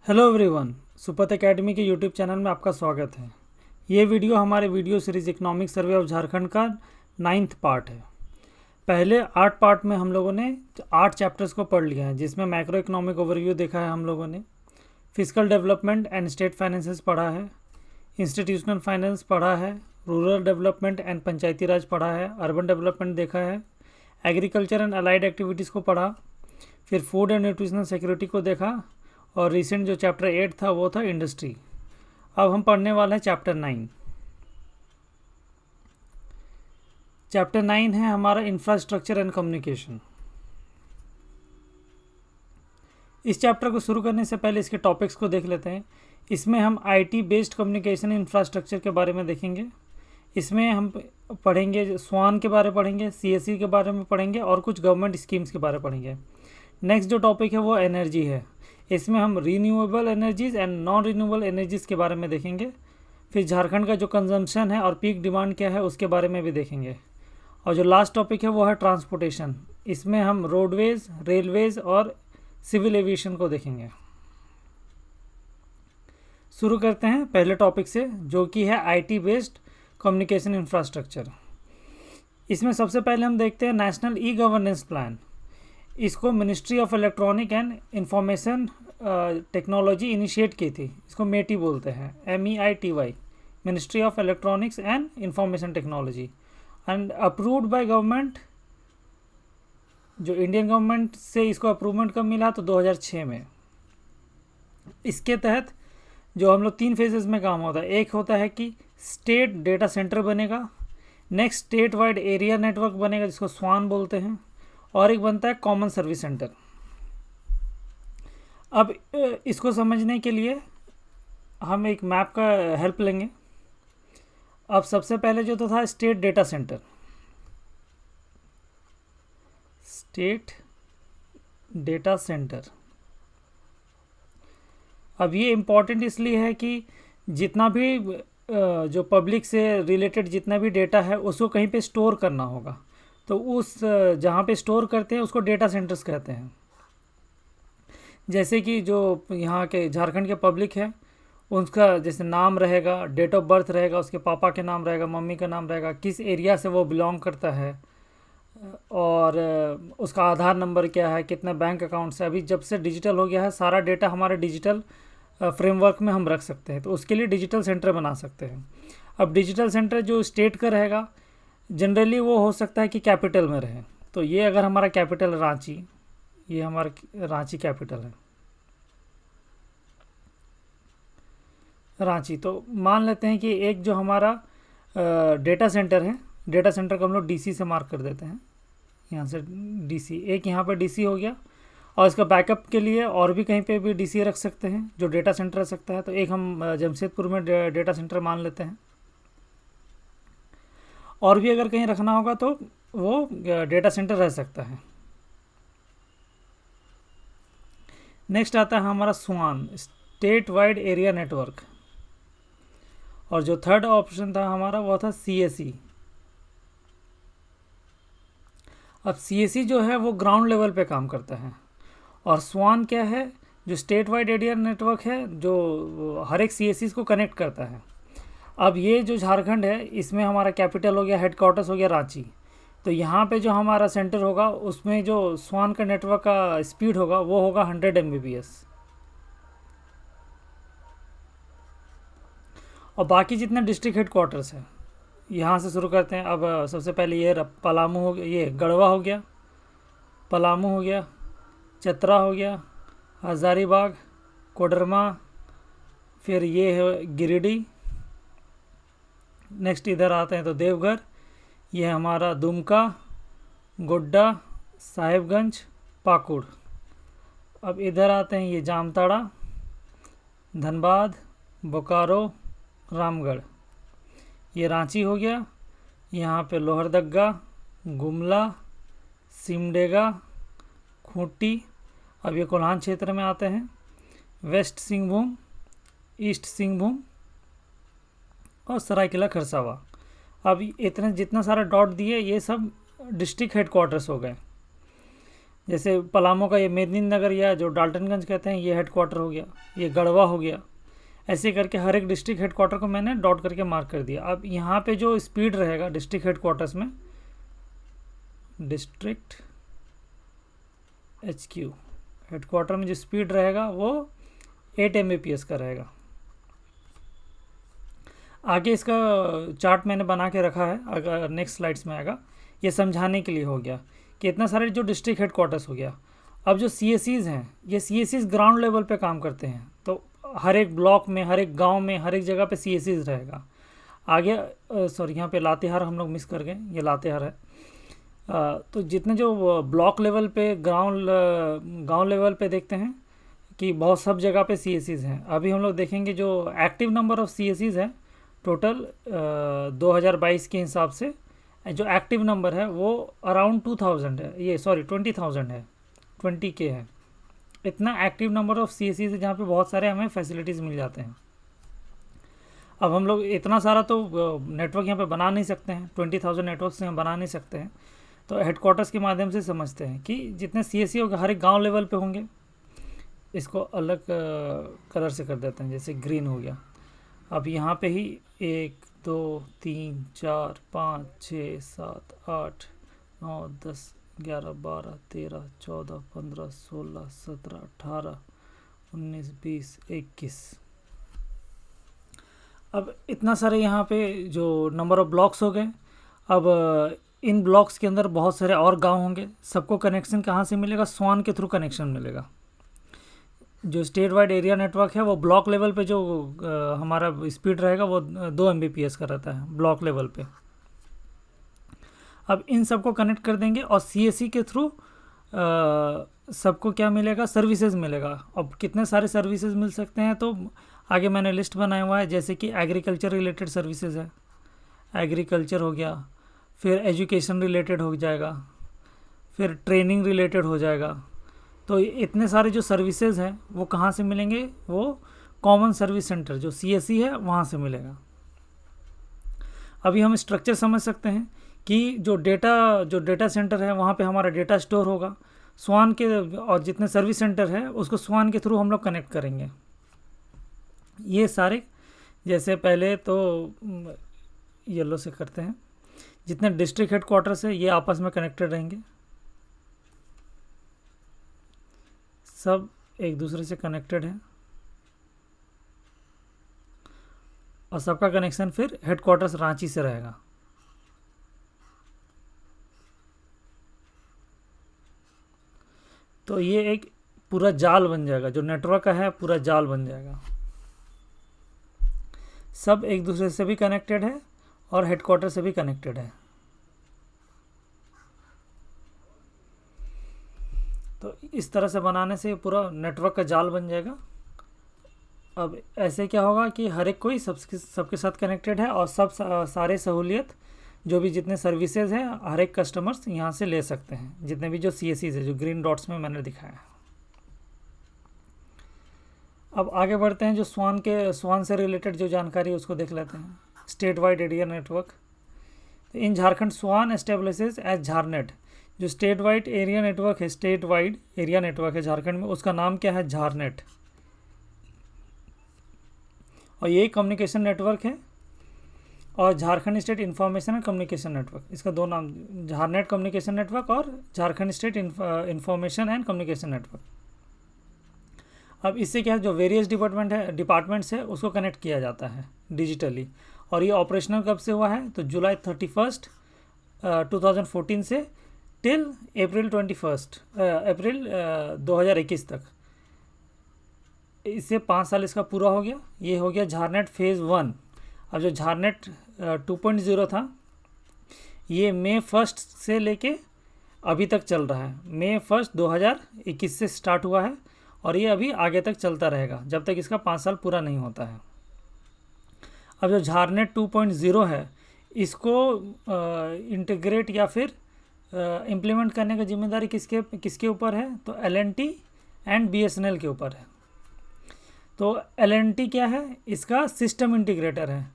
Hello everyone, सुपथ academy के YouTube channel में आपका स्वागत है। ये वीडियो हमारे video series economic survey of Jharkhand का 9th पार्ट है। पहले 8 पार्ट में हम लोगों ने 8 चैप्टर्स को पढ़ लिया है, जिसमें मैक्रो इकोनॉमिक ओवरव्यू देखा है हम लोगों ने, physical development and state finances पढ़ा है, इंस्टीट्यूशनल फाइनेंस पढ़ा है, रूरल डेवलपमेंट एंड पंचायती राज पढ़ा है, अर्बन डेवलपमेंट देखा है, एग्रीकल्चर एंड अलाइड एक्टिविटीज़ को पढ़ा, फिर फूड एंड न्यूट्रिशनल सिक्योरिटी को देखा, और रिसेंट जो चैप्टर 8 था वो था इंडस्ट्री। अब हम पढ़ने वाले हैं चैप्टर 9। चैप्टर 9 है हमारा इंफ्रास्ट्रक्चर एंड कम्युनिकेशन। इस चैप्टर को शुरू करने से पहले इसके टॉपिक्स को देख लेते हैं। इसमें हम आईटी बेस्ड कम्युनिकेशन इंफ्रास्ट्रक्चर के बारे में देखेंगे। इसमें हम पढ़ेंगे स्वान के बारे में पढ़ेंगे, सीएससी के बारे में पढ़ेंगे और कुछ गवर्नमेंट स्कीम्स के बारे में पढ़ेंगे। नेक्स्ट जो टॉपिक है वो एनर्जी है। इसमें हम renewable energies and non renewable energies के बारे में देखेंगे। फिर झारखंड का जो कंजम्पशन है और पीक डिमांड क्या है उसके बारे में भी देखेंगे। और जो लास्ट टॉपिक है वो है ट्रांसपोर्टेशन। इसमें हम रोडवेज़, रेलवेज़ और सिविल एविएशन को देखेंगे। शुरू करते हैं पहले टॉपिक से, जो कि है आईटी बेस्ड कम्युनिकेशन इंफ्रास्ट्रक्चर। इसमें सबसे पहले हम देखते हैं नेशनल ई गवर्नेंस प्लान। इसको ministry of electronic and Information technology initiate की थी। इसको मेटी बोलते हैं, MEITY, ministry of Electronics and Information technology, and approved by government. जो इंडियन गवर्नमेंट से इसको अप्रूवमेंट कब मिला तो 2006 में। इसके तहत जो हम लोग 3 फेजेस में काम होता है। एक होता है कि स्टेट डेटा सेंटर बनेगा, next state wide area network बनेगा जिसको स्वान बोलते हैं, और एक बनता है कॉमन सर्विस सेंटर। अब इसको समझने के लिए हम एक मैप का हेल्प लेंगे। अब सबसे पहले जो तो था state data centre. State data centre अब ये इम्पॉर्टेंट इसलिए है कि जितना भी जो पब्लिक से रिलेटेड जितना भी डेटा है उसको कहीं पे स्टोर करना होगा, तो उस जहाँ पे स्टोर करते हैं उसको डेटा सेंटर्स कहते हैं। जैसे कि जो यहाँ के झारखंड के पब्लिक है उसका जैसे नाम रहेगा, डेट ऑफ बर्थ रहेगा, उसके पापा के नाम रहेगा, मम्मी का नाम रहेगा, किस एरिया से वो बिलोंग करता है, और उसका आधार नंबर क्या है, कितना बैंक अकाउंट से। अभी जब से डिजिटल हो गया है सारा डेटा हमारे डिजिटल फ्रेमवर्क में हम रख सकते हैं, तो उसके लिए डिजिटल सेंटर बना सकते हैं। अब डिजिटल सेंटर जो स्टेट का रहेगा जनरली वो हो सकता है कि कैपिटल में रहे। तो ये अगर हमारा कैपिटल रांची, ये हमारा रांची कैपिटल है, रांची। तो मान लेते हैं कि एक जो हमारा डेटा सेंटर है, डेटा सेंटर को हम लोग DC से मार्क कर देते हैं। यहाँ से DC, एक यहाँ पर DC हो गया, और इसका बैकअप के लिए और भी कहीं पे भी DC रख सकते हैं जो डेटा सेंटर रख सकता है। तो एक हम जमशेदपुर में डेटा सेंटर मान लेते हैं, और भी अगर कहीं रखना होगा तो वो डेटा सेंटर रह सकता है। नेक्स्ट आता है हमारा स्वान, स्टेट वाइड एरिया नेटवर्क। और जो थर्ड ऑप्शन था हमारा वो था CSE। अब CSE जो है वो ग्राउंड लेवल पे काम करता है, और स्वान क्या है, जो स्टेट वाइड एरिया नेटवर्क है जो हर एक CSEs को कनेक्ट करता है। अब ये जो झारखंड है इसमें हमारा कैपिटल हो गया, हेडक्वार्टर्स हो गया रांची। तो यहाँ पे जो हमारा सेंटर होगा उसमें जो स्वान का नेटवर्क का स्पीड होगा वो होगा 100 Mbps। और बाकी जितने डिस्ट्रिक्ट हेडक्वार्टर्स हैं यहाँ से शुरू करते हैं। अब सबसे पहले ये पलामू हो गया, ये गढ़वा हो गया, पलामू हो गया, चतरा हो गया, हजारीबाग, कोडरमा, फिर ये है गिरिडीह। नेक्स्ट इधर आते हैं तो देवघर, ये हमारा दुमका, गोड्डा, साहिबगंज, पाकुड़। अब इधर आते हैं ये जामताड़ा, धनबाद, बोकारो, रामगढ़। ये रांची हो गया, यहाँ पे लोहरदगा, गुमला, सिमडेगा, खूंटी। अब ये कोल्हान क्षेत्र में आते हैं, वेस्ट सिंहभूम, ईस्ट सिंहभूम और सरायकेला खरसावा। अब इतने जितना सारा डॉट दिए ये सब डिस्ट्रिक्ट हेडक्वार्टर्स हो गए। जैसे पलामू का ये मेदिनीनगर या जो डाल्टनगंज कहते हैं ये हेडक्वार्टर हो गया, ये गढ़वा हो गया। ऐसे करके हर एक डिस्ट्रिक्ट हेडक्वार्टर को मैंने डॉट करके मार्क कर दिया। अब यहाँ पे जो स्पीड रहेगा डिस्ट्रिक्ट हेडक्वार्टर्स में, डिस्ट्रिक्ट HQ हेडक्वार्टर में जो स्पीड रहेगा वो 8 Mbps का रहेगा। आगे इसका चार्ट मैंने बना के रखा है, अगर नेक्स्ट स्लाइड्स में आएगा। ये समझाने के लिए हो गया कि इतना सारे जो डिस्ट्रिक्ट हेडक्वार्टर्स हो गया। अब जो CSEs हैं, ये CSEs ग्राउंड लेवल पे काम करते हैं, तो हर एक ब्लॉक में, हर एक गांव में, हर एक जगह पे CSEs रहेगा। आगे सॉरी यहाँ पे लातेहार हम लोग मिस कर गए, ये लातेहार है। तो जितने जो ब्लॉक लेवल पे, गांव लेवल पे देखते हैं कि बहुत सब जगह पे CSEs हैं। अभी हम लोग देखेंगे जो एक्टिव नंबर ऑफ CSEs है टोटल 2022 के हिसाब से, जो एक्टिव नंबर है वो अराउंड 2000 है, ये सॉरी 20,000 है, 20K है। इतना एक्टिव नंबर ऑफ CSEs है जहाँ पे बहुत सारे हमें फैसिलिटीज़ मिल जाते हैं। अब हम लोग इतना सारा तो नेटवर्क यहाँ पे बना नहीं सकते हैं, 20,000 नेटवर्क से हम बना नहीं सकते हैं, तो हेडक्वार्टर्स के माध्यम से समझते हैं कि जितने CSE होंगे हर एक गांव लेवल पे होंगे। इसको अलग कलर से कर देते हैं, जैसे ग्रीन हो गया। अब यहाँ पे ही 1 2 3 4 5 6 7 8 9 10 11 12 13 14 15 16 17 18 19 20 21। अब इतना सारे यहाँ पे जो नंबर ऑफ ब्लॉक्स हो गए। अब इन ब्लॉक्स के अंदर बहुत सारे और गांव होंगे, सबको कनेक्शन कहाँ से मिलेगा? स्वान के थ्रू कनेक्शन मिलेगा। जो स्टेट वाइड एरिया नेटवर्क है वो ब्लॉक लेवल पे जो हमारा स्पीड रहेगा वो 2 Mbps का रहता है ब्लॉक लेवल पे। अब इन सबको कनेक्ट कर देंगे और CSE के थ्रू सबको क्या मिलेगा? सर्विसेज मिलेगा। अब कितने सारे सर्विसेज मिल सकते हैं तो आगे मैंने लिस्ट बनाया हुआ है, जैसे कि एग्रीकल्चर रिलेटेड सर्विसेज है, एग्रीकल्चर हो गया, फिर एजुकेशन रिलेटेड हो जाएगा, फिर ट्रेनिंग रिलेटेड हो जाएगा। तो इतने सारे जो सर्विसेज हैं वो कहाँ से मिलेंगे? वो कॉमन सर्विस सेंटर जो CSE है वहाँ से मिलेगा। अभी हम स्ट्रक्चर समझ सकते हैं कि जो डेटा सेंटर है वहाँ पे हमारा डेटा स्टोर होगा। स्वान के और जितने सर्विस सेंटर है उसको स्वान के थ्रू हम लोग कनेक्ट करेंगे। ये सारे, जैसे पहले तो येलो से करते हैं, जितने डिस्ट्रिक्ट हेडक्वार्टर्स है ये आपस में कनेक्टेड रहेंगे, सब एक दूसरे से कनेक्टेड है और सबका कनेक्शन फिर हेडक्वार्टर्स रांची से रहेगा। तो ये एक पूरा जाल बन जाएगा, जो नेटवर्क का है पूरा जाल बन जाएगा। सब एक दूसरे से भी कनेक्टेड है और हेडक्वार्टर से भी कनेक्टेड है। तो इस तरह से बनाने से पूरा नेटवर्क का जाल बन जाएगा। अब ऐसे क्या होगा कि हर एक कोई सबके साथ कनेक्टेड है और सब सारे सहूलियत जो भी जितने सर्विसेज हैं हर एक कस्टमर्स यहाँ से ले सकते हैं, जितने भी जो CSEs है जो ग्रीन डॉट्स में मैंने दिखाया। अब आगे बढ़ते हैं, जो स्वान से रिलेटेड जो जानकारी है उसको देख लेते हैं। State wide area network in Jharkhand, स्वान एस्टेब्लिशेस एज झारनेट। जो स्टेट वाइड एरिया नेटवर्क है, स्टेट वाइड एरिया नेटवर्क है झारखंड में, उसका नाम क्या है? झारनेट। और ये कम्युनिकेशन नेटवर्क है और Jharkhand state information and communication network, इसका दो नाम, झारनेट कम्युनिकेशन नेटवर्क और Jharkhand state information and communication network. अब इससे क्या है, जो वेरियस डिपार्टमेंट्स है उसको कनेक्ट किया जाता है डिजिटली। और ये ऑपरेशनल कब से हुआ है? तो जुलाई 31 2014 से टिल अप्रैल 2021 तक। इससे 5 साल इसका पूरा हो गया। ये हो गया झारनेट फेज़ 1। अब जो झारनेट 2.0 था ये मई 1 से लेके अभी तक चल रहा है। मई 1 2021 से स्टार्ट हुआ है और ये अभी आगे तक चलता रहेगा जब तक इसका 5 साल पूरा नहीं होता है। अब जो झारनेट 2.0 है इसको इंटीग्रेट या फिर इम्प्लीमेंट करने का जिम्मेदारी किसके ऊपर है? तो L&T एंड BSNL के ऊपर है। तो L&T क्या है? इसका सिस्टम इंटीग्रेटर है।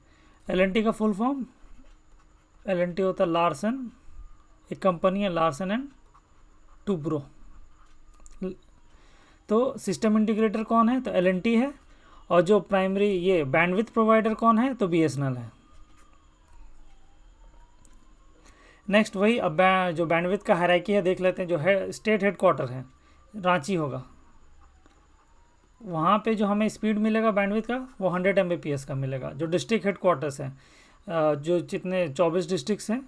L&T का फुल फॉर्म, L&T होता है लार्सन, एक कंपनी है लार्सन एंड टुब्रो, तो सिस्टम इंटीग्रेटर कौन है? तो L&T है। और जो प्राइमरी ये बैंडविड्थ प्रोवाइडर कौन है? तो BSNL है। नेक्स्ट वही अब जो बैंडविड्थ का हायरार्की है देख लेते हैं। जो है स्टेट हेडक्वार्टर है रांची होगा, वहाँ पे जो हमें स्पीड मिलेगा बैंडविड्थ का वो 100 Mbps का मिलेगा। जो डिस्ट्रिक्ट हेडक्वार्टर्स हैं, जो जितने 24 डिस्ट्रिक्ट्स हैं,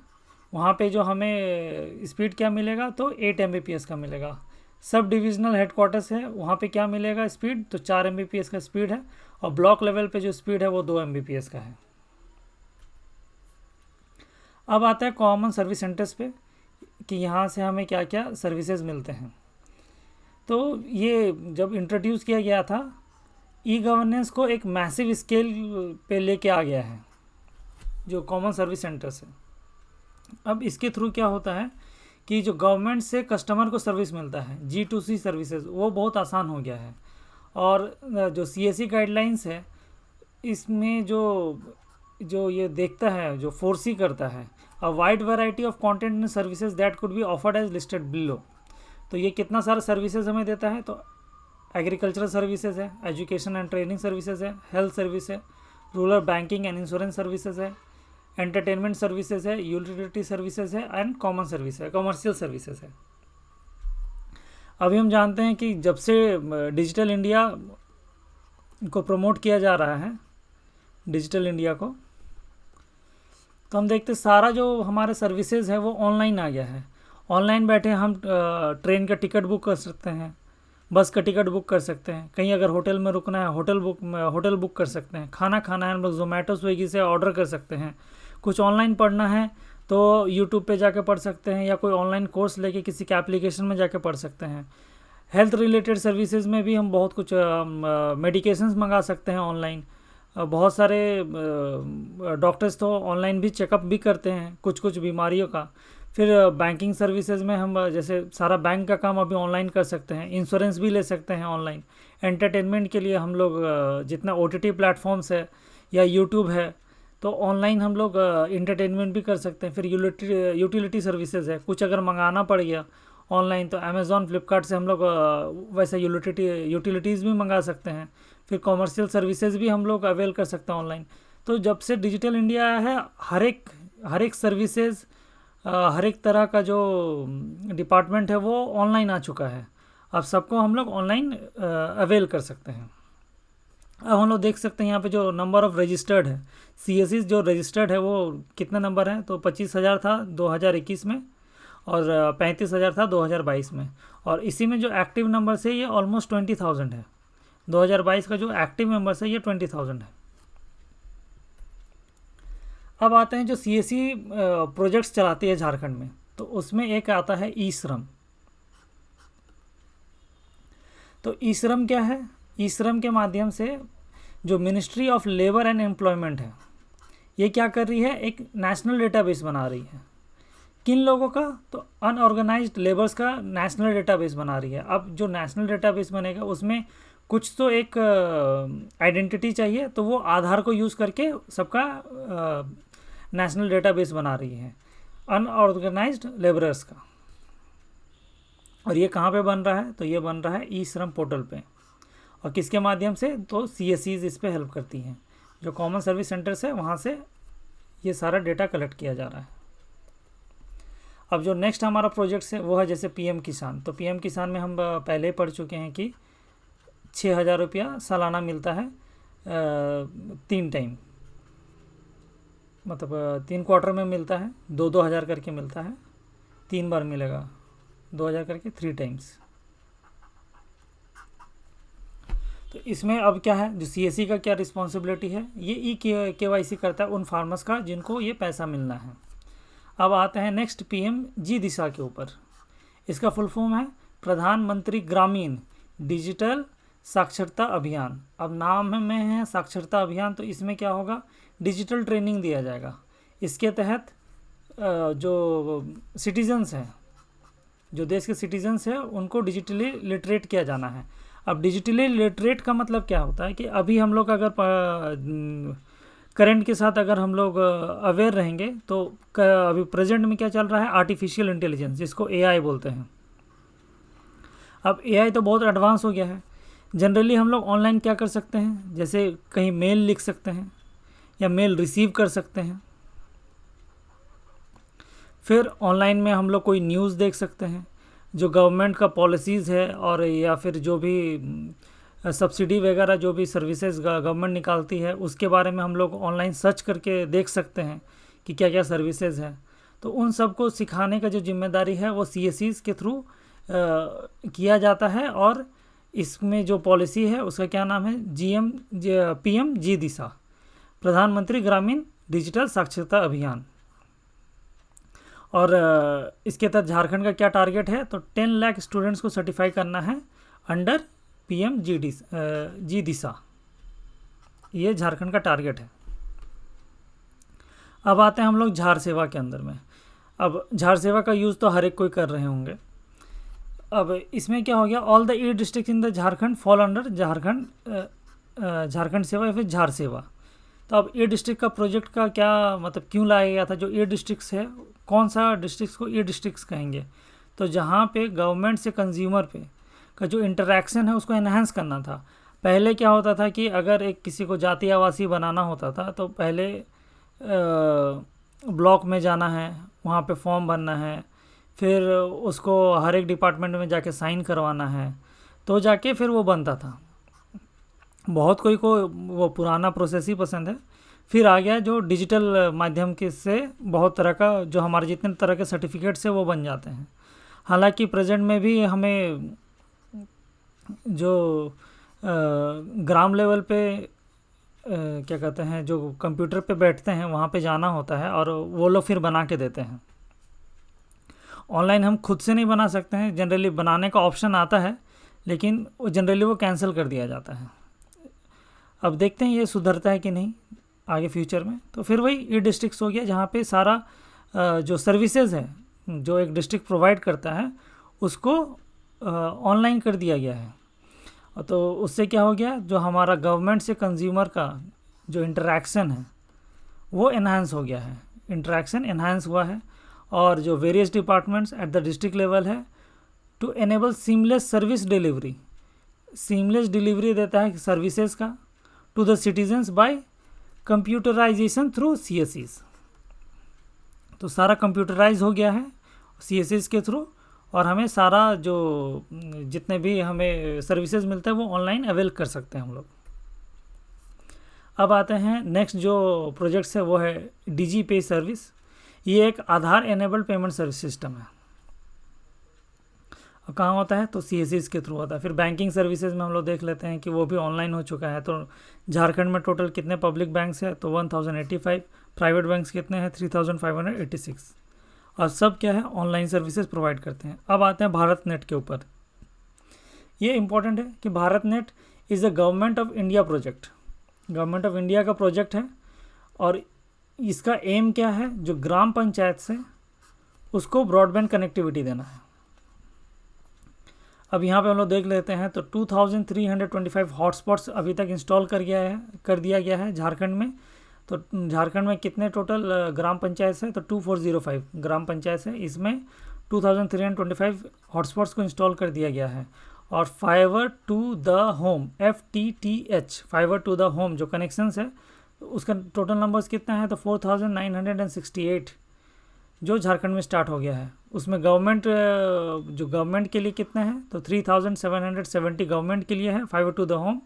वहाँ पे जो हमें स्पीड क्या मिलेगा? तो 8 Mbps का मिलेगा। सब डिविजनल हेडक्वार्टर्स है, वहाँ पे क्या मिलेगा स्पीड? तो 4 Mbps का स्पीड है। और ब्लॉक लेवल पे जो स्पीड है वो 2 Mbps का है। अब आता है कॉमन सर्विस सेंटर्स पे कि यहाँ से हमें क्या क्या सर्विसेज मिलते हैं। तो ये जब इंट्रोड्यूस किया गया था, ई गवर्नेंस को एक मैसिव स्केल पे लेके आ गया है जो कॉमन सर्विस सेंटर्स है। अब इसके थ्रू क्या होता है कि जो गवर्नमेंट से कस्टमर को सर्विस मिलता है, G2C सर्विसेज, वो बहुत आसान हो गया है। और जो CSE गाइडलाइंस है, इसमें जो ये देखता है, जो फोर्सी करता है a wide variety of content and services that could be offered as listed below. तो ये कितना सारा सर्विसेज हमें देता है? तो एग्रीकल्चरल सर्विसेज है, एजुकेशन एंड ट्रेनिंग सर्विसेज है, हेल्थ सर्विस है, rural banking and insurance services है, एंटरटेनमेंट सर्विसेज है, यूटिलिटी सर्विसेज है एंड कॉमन सर्विस है, कमर्शियल सर्विसेज है। अभी हम जानते हैं कि जब से डिजिटल इंडिया को प्रमोट किया जा रहा है, डिजिटल इंडिया को, तो हम देखते सारा जो हमारे सर्विसेज है वो ऑनलाइन आ गया है। ऑनलाइन बैठे हम ट्रेन का टिकट बुक कर सकते हैं, बस का टिकट बुक कर सकते हैं, कहीं अगर होटल में रुकना है होटल बुक कर सकते हैं, खाना खाना है हम लोग जोमेटो स्विगी से ऑर्डर कर सकते हैं, कुछ ऑनलाइन पढ़ना है तो यूट्यूब पे जाके पढ़ सकते हैं, या कोई ऑनलाइन कोर्स लेके किसी के एप्लीकेशन में जाके पढ़ सकते हैं। हेल्थ रिलेटेड सर्विसेज में भी हम बहुत कुछ मेडिकेशंस मंगा सकते हैं ऑनलाइन। बहुत सारे डॉक्टर्स तो ऑनलाइन भी चेकअप भी करते हैं कुछ बीमारियों का। फिर बैंकिंग सर्विसेज में हम जैसे सारा बैंक का काम अभी ऑनलाइन कर सकते हैं, इंश्योरेंस भी ले सकते हैं ऑनलाइन। एंटरटेनमेंट के लिए हम लोग जितना OTT प्लेटफॉर्म्स है या यूट्यूब है, तो ऑनलाइन हम लोग इंटरटेनमेंट भी कर सकते हैं। फिर यूटिलिटी सर्विसेज है, कुछ अगर मंगाना पड़ गया ऑनलाइन तो अमेज़ॉन फ्लिपकार्ट से हम लोग वैसे यूटिलिटीज़ भी मंगा सकते हैं। फिर कॉमर्शियल सर्विसेज भी हम लोग अवेल कर सकते हैं ऑनलाइन। तो जब से डिजिटल इंडिया आया है, हर एक सर्विसेज, हर एक तरह का जो डिपार्टमेंट है वो ऑनलाइन आ चुका है। अब सबको हम लोग ऑनलाइन अवेल कर सकते हैं। अब हम लोग देख सकते हैं यहाँ पे जो नंबर ऑफ़ रजिस्टर्ड है, CSE जो रजिस्टर्ड है वो कितना नंबर है? तो 25,000 था 2021 में और 35,000 था 2022 में। और इसी में जो एक्टिव नंबर है ये ऑलमोस्ट 20,000 है। 2022 का जो एक्टिव मेंबर्स है ये 20,000 है। अब आते हैं जो CSE प्रोजेक्ट्स चलाती है झारखंड में, तो उसमें एक आता है ई-श्रम। तो ई-श्रम क्या है? ई-श्रम के माध्यम से जो ministry of labour and employment है, ये क्या कर रही है? एक नेशनल डेटाबेस बना रही है। किन लोगों का? तो अनऑर्गेनाइज्ड लेबर्स का नेशनल डेटाबेस बना रही है। अब जो नेशनल डेटाबेस बनेगा उसमें कुछ तो एक आइडेंटिटी चाहिए, तो वो आधार को यूज़ करके सबका नेशनल डेटाबेस बना रही है अनऑर्गेनाइज्ड लेबरर्स का। और ये कहाँ पे बन रहा है? तो ये बन रहा है ई-श्रम पोर्टल पे। और किसके माध्यम से? तो CSEs इस पे हेल्प करती हैं। जो कॉमन सर्विस सेंटर्स है वहाँ से ये सारा डेटा कलेक्ट किया जा रहा है। अब जो नेक्स्ट हमारा प्रोजेक्ट है वो है जैसे PM किसान। तो PM किसान में हम पहले ही पढ़ चुके हैं कि 6,000 रुपया सालाना मिलता है 3 टाइम, मतलब 3 क्वार्टर में मिलता है, 2-2 हज़ार करके मिलता है, 3 बार मिलेगा 2,000 करके 3 टाइम्स। तो इसमें अब क्या है, जो CSE का क्या रिस्पॉन्सिबिलिटी है? ये KYC करता है उन फार्मर्स का जिनको ये पैसा मिलना है। अब आते हैं नेक्स्ट PMG दिशा के ऊपर। इसका फुल फॉर्म है प्रधानमंत्री ग्रामीण डिजिटल साक्षरता अभियान। अब नाम में है साक्षरता अभियान, तो इसमें क्या होगा? डिजिटल ट्रेनिंग दिया जाएगा। इसके तहत जो सिटीजन्स हैं, जो देश के सिटीजन्स हैं, उनको डिजिटली लिटरेट किया जाना है। अब डिजिटली लिटरेट का मतलब क्या होता है कि अभी हम लोग अगर करंट के साथ अगर हम लोग अवेयर रहेंगे तो अभी प्रेजेंट में क्या चल रहा है? आर्टिफिशियल इंटेलिजेंस, जिसको AI बोलते हैं। अब एआई तो बहुत एडवांस हो गया है। जनरली हम लोग ऑनलाइन क्या कर सकते हैं, जैसे कहीं मेल लिख सकते हैं या मेल रिसीव कर सकते हैं। फिर ऑनलाइन में हम लोग कोई न्यूज़ देख सकते हैं, जो गवर्नमेंट का पॉलिसीज़ है, और या फिर जो भी सब्सिडी वगैरह जो भी सर्विसेज गवर्नमेंट निकालती है उसके बारे में हम लोग ऑनलाइन सर्च करके देख सकते हैं कि क्या क्या सर्विसेज है। तो उन सब को सिखाने का जो जिम्मेदारी है वो CSCs के थ्रू किया जाता है। और इसमें जो पॉलिसी है उसका क्या नाम है, PM-GDISA दिशा, प्रधानमंत्री ग्रामीण डिजिटल साक्षरता अभियान। और इसके तहत झारखंड का क्या टारगेट है, तो 10 लाख स्टूडेंट्स को सर्टिफाई करना है अंडर PM-GDISA दिशा, ये झारखंड का टारगेट है। अब आते हैं हम लोग झार सेवा के अंदर में। अब झार सेवा का यूज़ तो हर एक कोई कर रहे होंगे। अब इसमें क्या हो गया, all the 8 district in the Jharkhand fall under Jharkhand सेवा या फिर झार सेवा। तो अब 8 डिस्ट्रिक्ट का प्रोजेक्ट का क्या मतलब, क्यों लाया गया था, जो 8 डिस्ट्रिक्ट्स है, कौन सा डिस्ट्रिक्ट को 8 डिस्ट्रिक्ट्स कहेंगे, तो जहाँ पे गवर्नमेंट से कंज्यूमर पे का जो इंटरेक्शन है उसको एनहांस करना था। पहले क्या होता था कि अगर एक किसी को जाति आवासीय बनाना होता था तो पहले ब्लॉक में जाना है, वहाँ पे फॉर्म भरना है, फिर उसको हर एक डिपार्टमेंट में जाके साइन करवाना है, तो जाके फिर वो बनता था। बहुत कोई को वो पुराना प्रोसेस ही पसंद है। फिर आ गया जो डिजिटल माध्यम के से बहुत तरह का, जो हमारे जितने तरह के सर्टिफिकेट्स है वो बन जाते हैं। हालांकि प्रेजेंट में भी हमें जो ग्राम लेवल पे क्या कहते हैं, जो कंप्यूटर पे बैठते हैं वहाँ पे जाना होता है और वो लोग फिर बना के देते हैं। ऑनलाइन हम खुद से नहीं बना सकते हैं, जनरली बनाने का ऑप्शन आता है लेकिन जनरली वो कैंसिल कर दिया जाता है। अब देखते हैं ये सुधरता है कि नहीं आगे फ्यूचर में। तो फिर वही ये डिस्ट्रिक्ट्स हो गया जहाँ पे सारा जो सर्विसेज है जो एक डिस्ट्रिक्ट प्रोवाइड करता है उसको ऑनलाइन कर दिया गया है। तो उससे क्या हो गया, जो हमारा गवर्नमेंट से कंज्यूमर का जो इंटरेक्शन है वो एनहांस हो गया है, इंटरेक्शन एनहांस हुआ है। और जो various departments at the district level है to enable seamless service delivery, seamless delivery देता है सर्विसेज का to the citizens by computerisation through CSCs। तो सारा कंप्यूटराइज हो गया है CSCs के थ्रू, और हमें सारा जो जितने भी हमें सर्विसेज मिलते हैं वो ऑनलाइन अवेल कर सकते हैं हम लोग। अब आते हैं नेक्स्ट जो प्रोजेक्ट्स है वो है DigiPay सर्विस। ये एक आधार एनेबल्ड पेमेंट सर्विस सिस्टम है। और कहाँ होता है, तो CSCs के थ्रू होता है। फिर बैंकिंग सर्विसेज में हम लोग देख लेते हैं कि वो भी ऑनलाइन हो चुका है। तो झारखंड में टोटल कितने पब्लिक बैंक्स है, तो 1085, प्राइवेट बैंक्स कितने हैं 3586, और सब क्या है ऑनलाइन सर्विसेज प्रोवाइड करते हैं। अब आते हैं भारत नेट के ऊपर। ये इंपॉर्टेंट है कि Bharat net is a government of India project, government of India का प्रोजेक्ट है। और इसका एम क्या है, जो ग्राम पंचायत से उसको ब्रॉडबैंड कनेक्टिविटी देना है। अब यहाँ पे हम लोग देख लेते हैं तो 2325 हॉटस्पॉट्स अभी तक इंस्टॉल कर दिया गया है झारखंड में। तो झारखंड में कितने टोटल ग्राम पंचायत है, तो 2405 ग्राम पंचायत है, इसमें 2325 हॉटस्पॉट्स को इंस्टॉल कर दिया गया है। और fibre to the home FTTH, fibre to the home जो कनेक्शंस है उसका टोटल नंबर्स कितना है, तो 4968 जो झारखंड में स्टार्ट हो गया है। उसमें गवर्नमेंट के लिए कितने हैं, तो 3770 गवर्नमेंट के लिए है फाइबर टू द होम,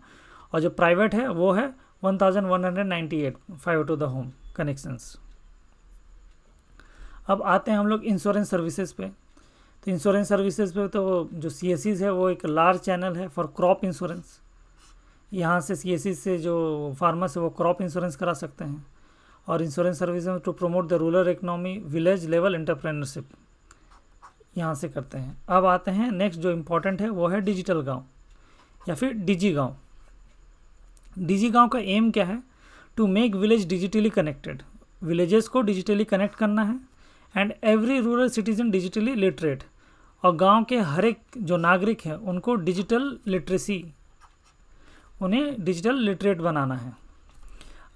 और जो प्राइवेट है वो है 1198 fibre to the home connections. अब आते हैं हम लोग इंश्योरेंस सर्विसेज पे। तो इंश्योरेंस सर्विसेज पे तो जो CSCs है वो एक लार्ज चैनल है फॉर क्रॉप इंश्योरेंस। यहाँ से CSCs से जो फार्मर्स है वो क्रॉप इंश्योरेंस करा सकते हैं। और insurance services to promote the rural economy, village level entrepreneurship, यहाँ से करते हैं। अब आते हैं नेक्स्ट जो इम्पोर्टेंट है वो है डिजिटल गांव या फिर डिजी गांव। डिजी गांव का एम क्या है, to make village digitally connected, villages को डिजिटली कनेक्ट करना है, and every rural citizen digitally literate, और गांव के हर एक जो नागरिक हैं उनको डिजिटल लिटरेसी, उन्हें डिजिटल लिटरेट बनाना है।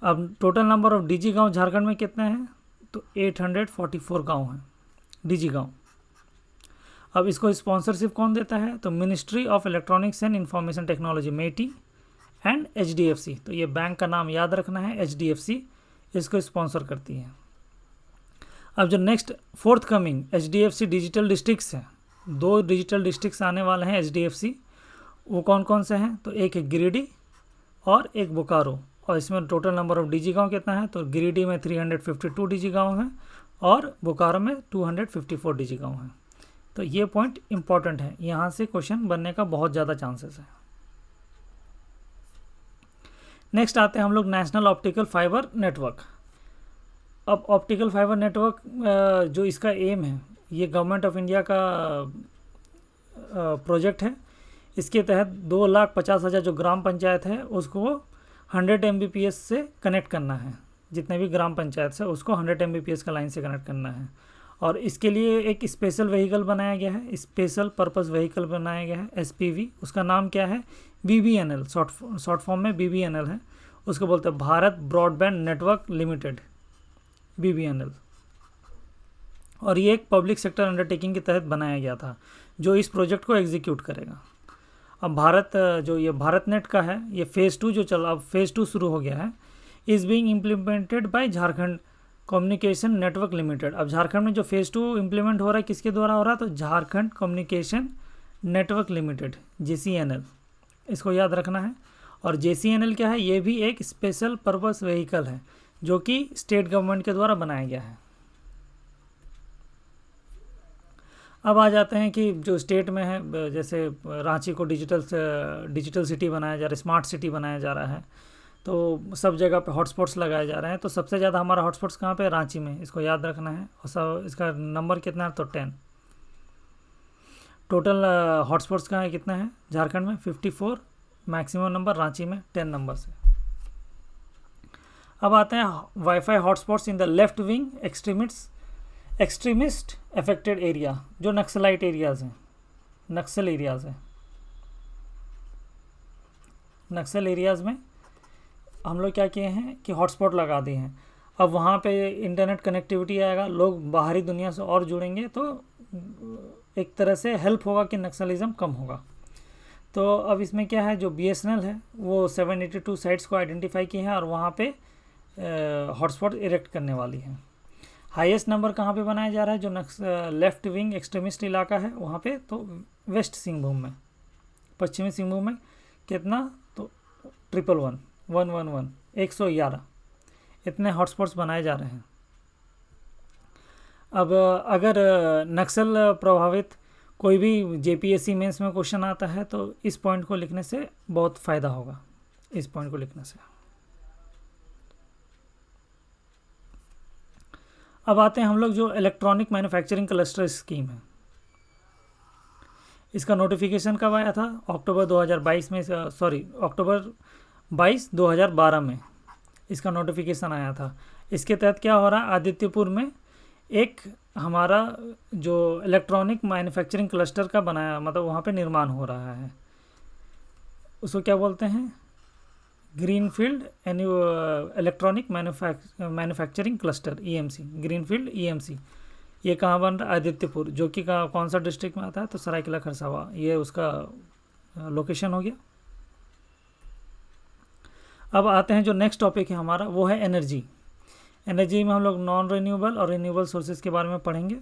अब टोटल नंबर ऑफ डिजी गांव झारखंड में कितने हैं, तो 844 गांव हैं डिजी गांव। अब इसको स्पॉन्सरशिप कौन देता है, तो Ministry of Electronics and Information Technology MeitY and HDFC। तो ये बैंक का नाम याद रखना है, HDFC इसको स्पॉन्सर करती है। अब जो next fourth coming HDFC digital districts हैं, 2 डिजिटल डिस्ट्रिक्ट्स आने वाले हैं HDFC, वो कौन कौन से हैं, तो एक है गिरिडीह और एक बोकारो। और इसमें टोटल नंबर ऑफ DG गाँव कितना है, तो गिरिडीह में 352 DG गाँव हैं और बोकारो में 254 DG गाँव हैं। तो ये पॉइंट इंपॉर्टेंट है, यहाँ से क्वेश्चन बनने का बहुत ज़्यादा चांसेस है। नेक्स्ट आते हैं हम लोग नेशनल ऑप्टिकल फाइबर नेटवर्क। अब ऑप्टिकल फाइबर नेटवर्क जो इसका एम है, ये गवर्नमेंट ऑफ इंडिया का प्रोजेक्ट है। इसके तहत 2,50,000 जो ग्राम पंचायत है उसको 100 Mbps से कनेक्ट करना है। जितने भी ग्राम पंचायत से उसको 100 Mbps का लाइन से कनेक्ट करना है। और इसके लिए एक स्पेशल व्हीकल बनाया गया है, स्पेशल पर्पस व्हीकल बनाया गया है, SPV। उसका नाम क्या है, BBNL, शॉर्ट फॉर्म में BBNL है। उसको बोलते हैं Bharat broadband network limited, BBNL। और ये एक पब्लिक सेक्टर अंडरटेकिंग के तहत बनाया गया था जो इस प्रोजेक्ट को एग्जीक्यूट करेगा। अब जो ये भारत नेट का है, ये फेज़ 2 जो चला, अब फेज़ 2 शुरू हो गया है, is being implemented by Jharkhand communication network limited. अब झारखंड में जो फेज़ 2 इम्प्लीमेंट हो रहा है किसके द्वारा हो रहा है, तो Jharkhand communication network limited, JCNL, इसको याद रखना है। और JCNL क्या है, ये भी एक स्पेशल पर्पस व्हीकल है जो कि स्टेट गवर्नमेंट के द्वारा बनाया गया है। अब आ जाते हैं कि जो स्टेट में है, जैसे रांची को डिजिटल सिटी बनाया जा रहा है, स्मार्ट सिटी बनाया जा रहा है, तो सब जगह पे हॉटस्पॉट्स लगाए जा रहे हैं। तो सबसे ज़्यादा हमारा हॉटस्पॉट्स कहाँ पे, रांची में, इसको याद रखना है। और सब इसका नंबर कितना है, तो 10। टोटल हॉटस्पॉट्स कहाँ है, कितना है, झारखंड में 54, मैक्सिमम नंबर रांची में 10 नंबर से। अब आते हैं wifi hotspots in the left wing extremist affected area, जो नक्सलाइट एरियाज़ हैं, नक्सल एरियाज़ में हम लोग क्या किए हैं कि हॉटस्पॉट लगा दिए हैं। अब वहाँ पे इंटरनेट कनेक्टिविटी आएगा, लोग बाहरी दुनिया से और जुड़ेंगे, तो एक तरह से हेल्प होगा कि नक्सलिज्म कम होगा। तो अब इसमें क्या है, जो BSNL है वो 782 साइट्स को आइडेंटिफाई किए हैं और वहाँ पे हॉटस्पॉट इरेक्ट करने वाली है। हाईएस्ट नंबर कहाँ पे बनाया जा रहा है, जो लेफ्ट विंग एक्सट्रीमिस्ट इलाका है वहाँ पे, तो वेस्ट सिंहभूम में, पश्चिमी सिंहभूम में कितना, तो 111 111 इतने हॉटस्पॉट्स बनाए जा रहे हैं। अब अगर नक्सल प्रभावित कोई भी JPSC मेंस में क्वेश्चन आता है तो इस पॉइंट को लिखने से बहुत फ़ायदा होगा, इस पॉइंट को लिखने से। अब आते हैं हम लोग जो इलेक्ट्रॉनिक मैन्युफैक्चरिंग क्लस्टर स्कीम है, इसका नोटिफिकेशन कब आया था, अक्टूबर 22 2012 में इसका नोटिफिकेशन आया था। इसके तहत क्या हो रहा है, आदित्यपुर में एक हमारा जो इलेक्ट्रॉनिक मैन्युफैक्चरिंग क्लस्टर का बनाया, मतलब वहाँ पे निर्माण हो रहा है, उसको क्या बोलते हैं, greenfield electronic manufacturing cluster, EMC, greenfield EMC। ये कहाँ बन रहा है, आदित्यपुर, जो कि कौन सा डिस्ट्रिक्ट में आता है, तो सरायकेला खरसावा, ये उसका लोकेशन हो गया। अब आते हैं जो नेक्स्ट टॉपिक है हमारा, वो है एनर्जी में हम लोग नॉन रिन्यूएबल और रिन्यूएबल सोर्सेज के बारे में पढ़ेंगे।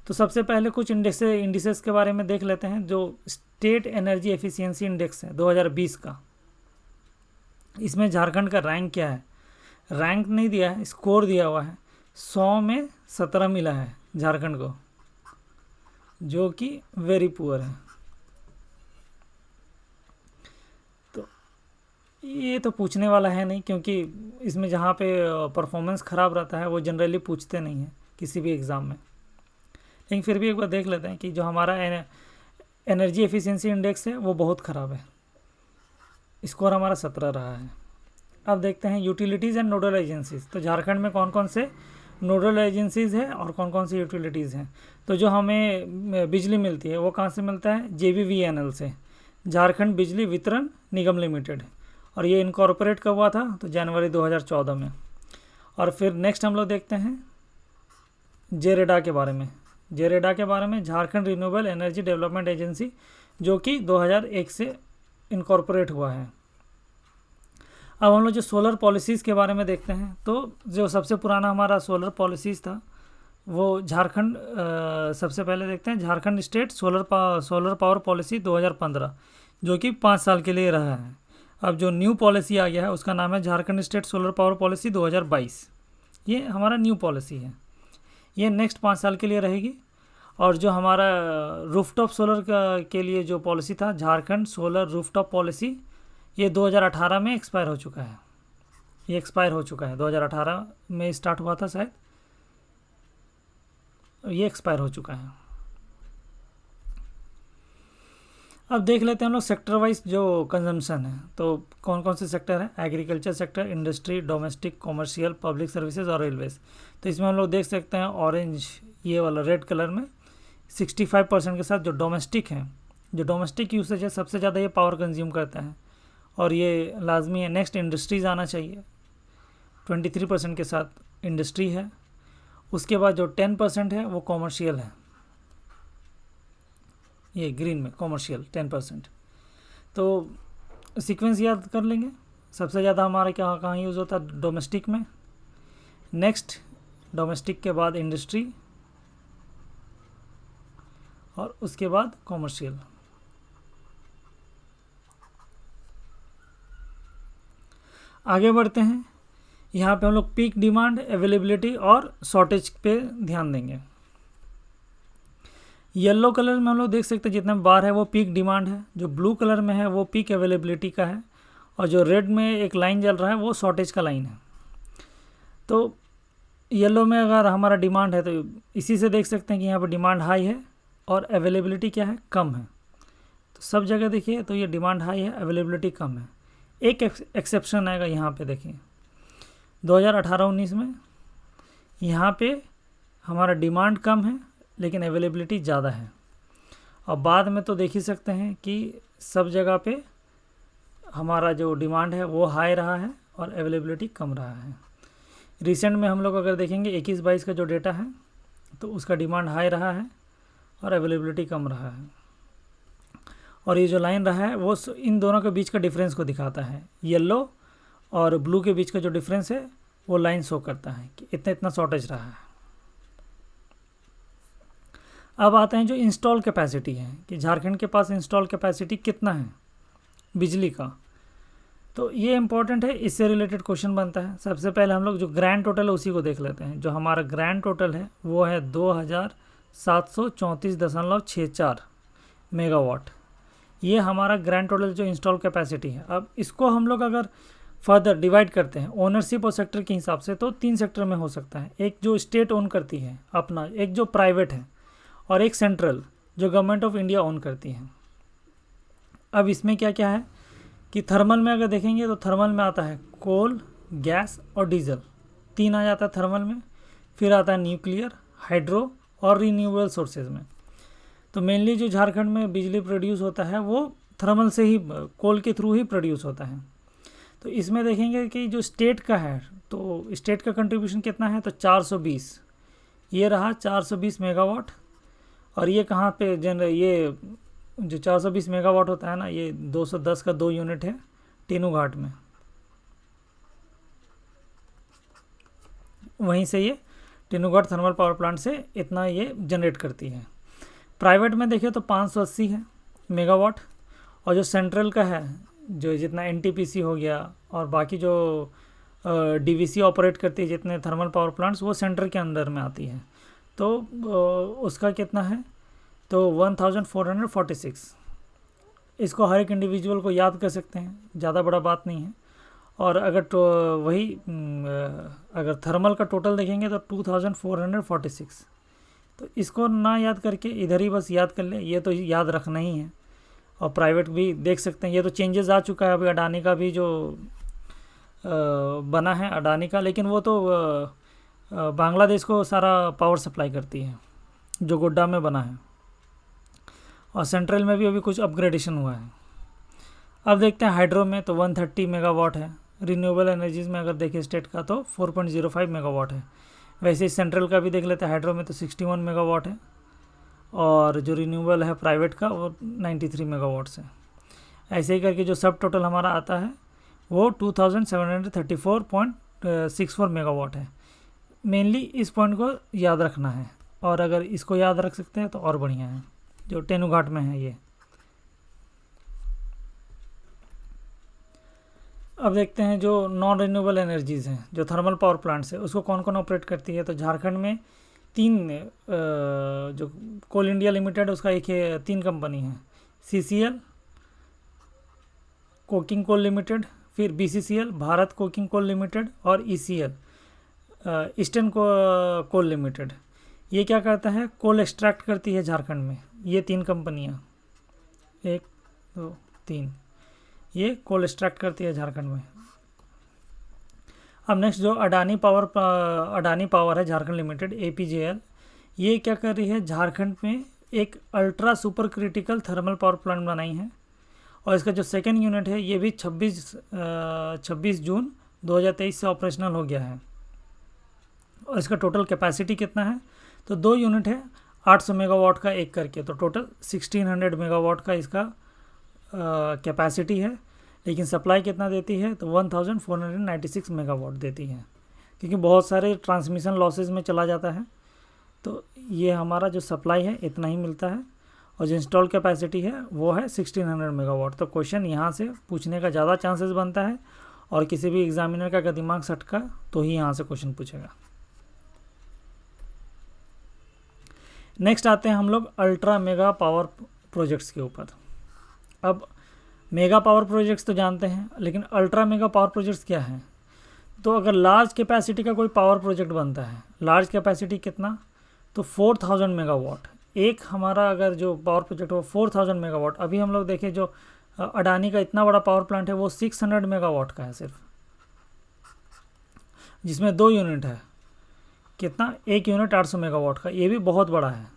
तो सबसे पहले कुछ इंडिसेस के बारे में देख लेते हैं। जो स्टेट एनर्जी एफिशिएंसी इंडेक्स है 2020 का, इसमें झारखंड का रैंक क्या है, रैंक नहीं दिया है, स्कोर दिया हुआ है, 100 में 17 मिला है झारखंड को, जो कि वेरी पुअर है। तो ये तो पूछने वाला है नहीं, क्योंकि इसमें जहाँ पे परफॉर्मेंस ख़राब रहता है वो जनरली पूछते नहीं हैं किसी भी एग्ज़ाम में। लेकिन फिर भी एक बार देख लेते हैं कि जो हमारा एनर्जी एफिशिएंसी इंडेक्स है वो बहुत ख़राब है, स्कोर हमारा 17 रहा है। अब देखते हैं यूटिलिटीज़ एंड नोडल एजेंसीज़। तो झारखंड में कौन कौन से नोडल एजेंसीज़ हैं और कौन कौन सी यूटिलिटीज़ हैं। तो जो हमें बिजली मिलती है वो कहाँ से मिलता है, JVVNL से, झारखंड बिजली वितरण निगम लिमिटेड, और ये इनकॉर्पोरेट कब हुआ था, तो जनवरी 2014 में। और फिर नेक्स्ट हम लोग देखते हैं जेरेडा के बारे में। जेरेडा के बारे में, Jharkhand renewable energy development agency, जो कि 2001 से इनकॉर्पोरेट हुआ है। अब हम लोग जो सोलर पॉलिसीज़ के बारे में देखते हैं, तो जो सबसे पुराना हमारा सोलर पॉलिसीज़ था वो झारखंड, सबसे पहले देखते हैं Jharkhand state solar power policy 2015, जो कि 5 साल के लिए रहा है। अब जो न्यू पॉलिसी आ गया है उसका नाम है Jharkhand state solar power policy 2022। ये हमारा न्यू पॉलिसी है, ये नेक्स्ट 5 साल के लिए रहेगी। और जो हमारा रूफटॉप सोलर के लिए जो पॉलिसी था, झारखंड सोलर रूफटॉप पॉलिसी, ये 2018 में एक्सपायर हो चुका है। ये एक्सपायर हो चुका है, 2018 में स्टार्ट हुआ था शायद, ये एक्सपायर हो चुका है। अब देख लेते हैं हम लोग सेक्टर वाइज जो कंजम्पशन है, तो कौन कौन से सेक्टर हैं। Agriculture sector, industry, domestic, commercial, public services और रेलवेज। तो इसमें हम लोग देख सकते हैं ऑरेंज, ये वाला रेड कलर में 65% के साथ जो डोमेस्टिक है, जो डोमेस्टिक यूसेज है सबसे ज़्यादा ये पावर कंज्यूम करता है और ये लाजमी है। नेक्स्ट इंडस्ट्रीज आना चाहिए, 23% के साथ इंडस्ट्री है। उसके बाद जो 10% है वो कॉमर्शियल है, ये ग्रीन में कॉमर्शियल 10%। तो सीक्वेंस याद कर लेंगे, सबसे ज़्यादा हमारा क्या कहाँ यूज़ होता है, डोमेस्टिक में। नेक्स्ट डोमेस्टिक के बाद इंडस्ट्री और उसके बाद कॉमर्शियल। आगे बढ़ते हैं, यहाँ पे हम लोग पीक डिमांड, अवेलेबिलिटी और शॉर्टेज पे ध्यान देंगे। येलो कलर में हम लोग देख सकते हैं जितने बार है वो पीक डिमांड है, जो ब्लू कलर में है वो पीक अवेलेबिलिटी का है, और जो रेड में एक लाइन चल रहा है वो शॉर्टेज का लाइन है। तो येलो में अगर हमारा डिमांड है तो इसी से देख सकते हैं कि यहाँ पर डिमांड हाई है और अवेलेबिलिटी क्या है, कम है। तो सब जगह देखिए तो ये डिमांड हाई है, अवेलेबिलिटी कम है। एक एक्सेप्शन आएगा यहाँ पे, देखिए 2018-19 में यहाँ पे हमारा डिमांड कम है लेकिन अवेलेबिलिटी ज़्यादा है। और बाद में तो देख ही सकते हैं कि सब जगह पे हमारा जो डिमांड है वो हाई रहा है और अवेलेबिलिटी कम रहा है। रिसेंट में हम लोग अगर देखेंगे 21-22 का जो डेटा है तो उसका डिमांड हाई रहा है और अवेलेबिलिटी कम रहा है। और ये जो लाइन रहा है वो इन दोनों के बीच का डिफरेंस को दिखाता है। येलो और ब्लू के बीच का जो डिफरेंस है वो लाइन शो करता है कि इतना इतना शॉर्टेज रहा है। अब आते हैं जो इंस्टॉल कैपेसिटी है कि झारखंड के पास इंस्टॉल कैपेसिटी कितना है बिजली का। तो ये इम्पोर्टेंट है, इससे रिलेटेड क्वेश्चन बनता है। सबसे पहले हम लोग जो ग्रैंड टोटल है उसी को देख लेते हैं। जो हमारा ग्रैंड टोटल है वो है 2734.64 मेगावाट। ये हमारा ग्रैंड टोटल जो इंस्टॉल कैपेसिटी है। अब इसको हम लोग अगर फर्दर डिवाइड करते हैं ओनरशिप और सेक्टर के हिसाब से तो 3 सेक्टर में हो सकता है। एक जो स्टेट ओन करती है अपना, एक जो प्राइवेट है, और एक सेंट्रल जो गवर्नमेंट ऑफ इंडिया ओन करती है। अब इसमें क्या क्या है कि थर्मल में अगर देखेंगे तो थर्मल में आता है कोल, गैस और डीजल, 3 आ जाता है थर्मल में। फिर आता है न्यूक्लियर, हाइड्रो और रिन्यूएबल सोर्सेज में। तो मेनली जो झारखंड में बिजली प्रोड्यूस होता है वो थर्मल से ही, कोल के थ्रू ही प्रोड्यूस होता है। तो इसमें देखेंगे कि जो स्टेट का है तो स्टेट का कंट्रीब्यूशन कितना है, तो 420, ये रहा 420 मेगावाट। और ये कहाँ पे ये जो 420 मेगावाट होता है ना, ये 210 का 2 यूनिट है टीनू घाट में, वहीं से ये टीनू घाट थर्मल पावर प्लांट से इतना ये जनरेट करती है। प्राइवेट में देखिए तो 580 है मेगावाट। और जो सेंट्रल का है, जो जितना एनटीपीसी हो गया और बाकी जो डीवीसी ऑपरेट करती है जितने थर्मल पावर प्लांट्स, वो सेंटर के अंदर में आती है। तो उसका कितना है, तो 1446। इसको हर एक इंडिविजुअल को याद कर सकते हैं, ज़्यादा बड़ा बात नहीं है। और अगर तो वही अगर थर्मल का टोटल देखेंगे तो 2446। तो इसको ना याद करके इधर ही बस याद कर ले, ये तो याद रखना ही है। और प्राइवेट भी देख सकते हैं, ये तो चेंजेस आ चुका है अभी अडानी का भी जो बना है अडानी का, लेकिन वो तो बांग्लादेश को सारा पावर सप्लाई करती है जो गोड्डा में बना है। और सेंट्रल में भी अभी कुछ अपग्रेडेशन हुआ है। अब देखते हैं हाइड्रो में तो 130 मेगावाट है। रिन्यूएबल एनर्जीज़ में अगर देखें स्टेट का तो 4.05 मेगावाट है। वैसे ही सेंट्रल का भी देख लेते हैं, हाइड्रो में तो 61 मेगावाट है और जो रिन्यूएबल है प्राइवेट का वो 93 मेगावाट्स है। ऐसे ही करके जो सब टोटल हमारा आता है वो 2734.64 मेगावाट है। मेनली इस पॉइंट को याद रखना है, और अगर इसको याद रख सकते हैं तो और बढ़िया है। जो तेनुघाट में है ये। अब देखते हैं जो नॉन रिन्यूएबल एनर्जीज़ हैं, जो थर्मल पावर प्लांट्स है, उसको कौन कौन ऑपरेट करती है। तो झारखंड में जो कोल इंडिया लिमिटेड, उसका तीन कंपनी है, CCL, कोकिंग कोल लिमिटेड, फिर BCCL Bharat coking coal limited, और ECL ईस्टर्न कोल लिमिटेड। ये क्या करता है, कोल एक्सट्रैक्ट करती है झारखंड में। ये तीन कंपनियाँ, 1 2 3, ये कोल एक्सट्रैक्ट करती है झारखंड में। अब नेक्स्ट जो अडानी पावर है झारखंड लिमिटेड, APJL, ये क्या कर रही है, झारखंड में एक ultra super critical thermal power plant बनाई है। और इसका जो सेकेंड यूनिट है ये भी 26 जून 2023 से ऑपरेशनल हो गया है। और इसका टोटल कैपेसिटी कितना है, तो 2 यूनिट है 800 मेगावाट का एक करके, तो टोटल 1600 मेगावाट का इसका कैपेसिटी है। लेकिन सप्लाई कितना देती है, तो 1496 मेगावाट देती है, क्योंकि बहुत सारे ट्रांसमिशन लॉसेज में चला जाता है। तो ये हमारा जो सप्लाई है इतना ही मिलता है, और जो इंस्टॉल कैपेसिटी है वो है 1600 मेगावाट। तो क्वेश्चन यहाँ से पूछने का ज़्यादा चांसेस बनता है, और किसी भी एग्जामिनर का अगर दिमाग सटका तो ही यहाँ से क्वेश्चन पूछेगा। नेक्स्ट आते हैं हम लोग अल्ट्रा मेगा पावर प्रोजेक्ट्स के ऊपर। अब मेगा पावर प्रोजेक्ट्स तो जानते हैं, लेकिन अल्ट्रा मेगा पावर प्रोजेक्ट्स क्या हैं। तो अगर लार्ज कैपेसिटी का कोई पावर प्रोजेक्ट बनता है, लार्ज कैपेसिटी कितना, तो 4000 मेगावाट। एक हमारा अगर जो पावर प्रोजेक्ट हो 4000 मेगावाट। अभी हम लोग देखें जो अडानी का इतना बड़ा पावर प्लांट है वो 600 मेगावाट का है सिर्फ, जिसमें 2 यूनिट है। कितना, एक यूनिट 800 मेगावाट का, ये भी बहुत बड़ा है।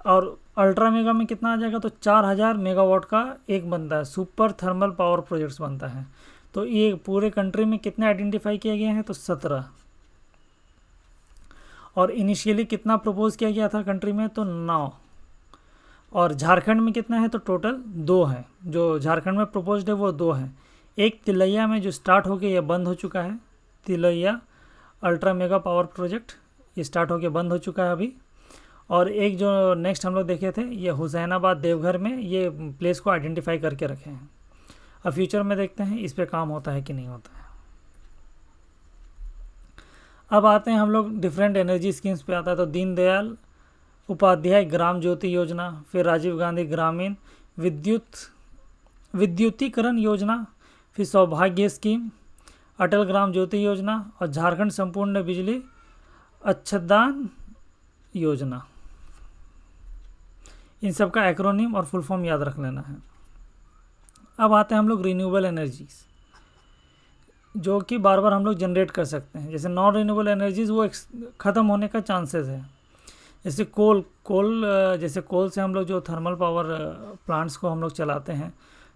और अल्ट्रा मेगा में कितना आ जाएगा, तो 4000 मेगावाट का एक बनता है, सुपर थर्मल पावर प्रोजेक्ट्स बनता है। तो ये पूरे कंट्री में कितने आइडेंटिफाई किए गए हैं, तो 17। और इनिशियली कितना प्रपोज किया गया था कंट्री में, तो 9। और झारखंड में कितना है, तो टोटल 2 है। जो झारखंड में प्रपोज्ड है वो 2 है। एक तिलैया में जो स्टार्ट हो गया, ये बंद हो चुका है, Tilaiya ultra mega power project, ये स्टार्ट हो गया, बंद हो चुका है अभी। और एक जो नेक्स्ट हम लोग देखे थे, ये हुसैनाबाद देवघर में, ये प्लेस को आइडेंटिफाई करके रखे हैं। अब फ्यूचर में देखते हैं इस पे काम होता है कि नहीं होता है। अब आते हैं हम लोग डिफरेंट एनर्जी स्कीम्स पे आता है। तो दीनदयाल उपाध्याय ग्राम ज्योति योजना, फिर राजीव गांधी ग्रामीण विद्युतीकरण योजना, फिर सौभाग्य स्कीम, अटल ग्राम ज्योति योजना, और झारखंड संपूर्ण बिजली अच्छादन योजना। इन सब का एक्रोनिम और फुल फॉर्म याद रख लेना है। अब आते हैं हम लोग रिन्यूएबल एनर्जीज, जो कि बार बार हम लोग जनरेट कर सकते हैं। जैसे नॉन रिन्यूएबल एनर्जीज वो ख़त्म होने का चांसेस है। जैसे जैसे कोल से हम लोग जो थर्मल पावर प्लांट्स को हम लोग चलाते हैं,